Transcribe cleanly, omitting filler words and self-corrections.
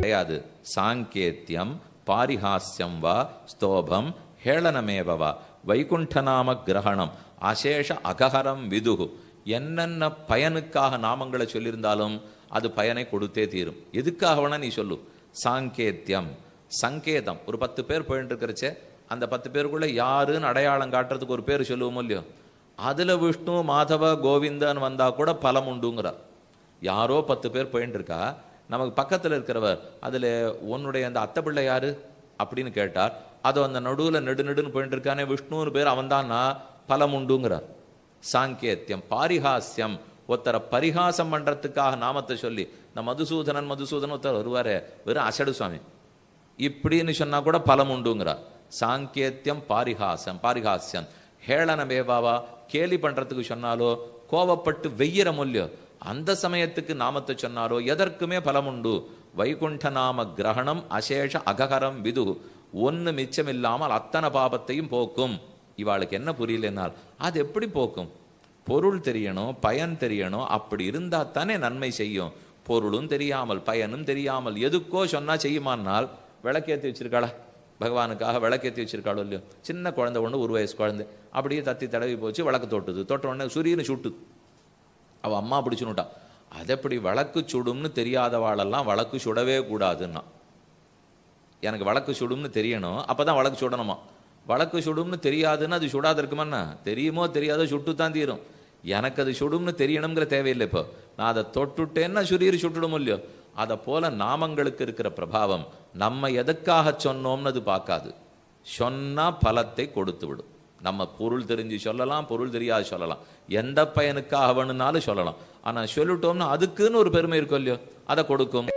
கிடையாது. சாங்கேத்தியம் பாரிஹாஸ்யம் வா ஸ்தோபம் ஹேளனமேவா வைகுண்டநாம கிரகணம் அசேஷ அகஹரம் விதுகு. என்னென்ன பயனுக்காக நாமங்களை சொல்லியிருந்தாலும் அது பயனை கொடுத்தே தீரும். எதுக்காக வேணா நீ சொல்லு. சாங்கேத்தியம் சங்கேதம். ஒரு 10 பேர் போயிட்டு இருக்கிறச்சே அந்த 10 பேருக்குள்ள யாருன்னு அடையாளம் காட்டுறதுக்கு ஒரு பேர் சொல்லுவோம் இல்லையோ, அதில் விஷ்ணு மாதவ கோவிந்தன் வந்தால் கூட பலம் உண்டுங்கிறார். யாரோ 10 பேர் போயிட்டு இருக்கா, நமக்கு பக்கத்தில் இருக்கிறவர் அதில் உன்னுடைய அந்த அத்தை பிள்ளை யாரு அப்படின்னு கேட்டார். அது அந்த நடுவில் நெடுன்னு போயிட்டு இருக்கானே விஷ்ணுன்னு பேர், அவன் தான்னா பலம் உண்டுங்கிறார். சாங்கேத்தியம் பாரிஹாஸ்யம். ஒருத்தரை பரிகாசம் பண்ணுறதுக்காக நாமத்தை சொல்லி இந்த மதுசூதனன் ஒருத்தர் வருவாரே, வெறும் அசடு சுவாமி இப்படின்னு சொன்னால் கூட பலம் உண்டுங்கிறார். சாங்கேத்தியம் பாரிஹாஸ்யம் ஹேளனமேவாவா. கேலி பண்ணுறதுக்கு சொன்னாலோ கோவப்பட்டு வெய்யிற மொழியோ அந்த சமயத்துக்கு நாமத்தை சொன்னாலோ எதற்குமே பலம் உண்டு. வைகுண்ட நாம கிரகணம் அசேஷ அகஹரம் விது. ஒன்று மிச்சமில்லாமல் அத்தனை பாபத்தையும் போக்கும். இவாளுக்கு என்ன புரியலனால் அது எப்படி போக்கும்? பொருள் தெரியணும், பயன் தெரியணும். அப்படி இருந்தா தானே நன்மை செய்யும். பொருளும் தெரியாமல் பயனும் தெரியாமல் எதுக்கோ சொன்னா செய்யுமானால், விளக்கேற்றி வச்சிருக்காளா பகவானுக்காக விளக்கேற்றி வச்சிருக்காளோ இல்லையோ, சின்ன குழந்தை ஒன்று 1 வயசு குழந்தை அப்படியே தத்தி தடவி போச்சு, விளக்கு தொட்ட உடனே சூரியனை சுட்டுது. அவள் அம்மா பிடிச்சுன்னுட்டான். அது எப்படி விளக்கு சுடும்னு தெரியாதவாளெல்லாம் விளக்கு சுடவே கூடாதுன்னா, எனக்கு விளக்கு சுடும்னு தெரியணும், அப்பதான் விளக்கு சுடணுமா. விளக்கு சுடும்னு தெரியாதுன்னு அது சுடாது இருக்குமாண்ணா, தெரியுமோ தெரியாதோ சுட்டு தான் தீரும். எனக்கு அது சுடும்னு தெரியணுங்கிற தேவையில்லை. இப்போ நான் அதை தொட்டுட்டேன்னா சுரீர் சுட்டுடும் இல்லையோ, அதை போல நாமங்களுக்கு இருக்கிற பிரபாவம் நம்ம எதுக்காக சொன்னோம்னு அது பார்க்காது. சொன்னா பலத்தை கொடுத்து விடும். நம்ம பொருள் தெரிஞ்சு சொல்லலாம், பொருள் தெரியாது சொல்லலாம், எந்த பயனுக்காக வேணும்னாலும் சொல்லலாம். ஆனால் சொல்லிட்டோம்னா அதுக்குன்னு ஒரு பெருமை இருக்கும் இல்லையோ, அதை கொடுக்கும்.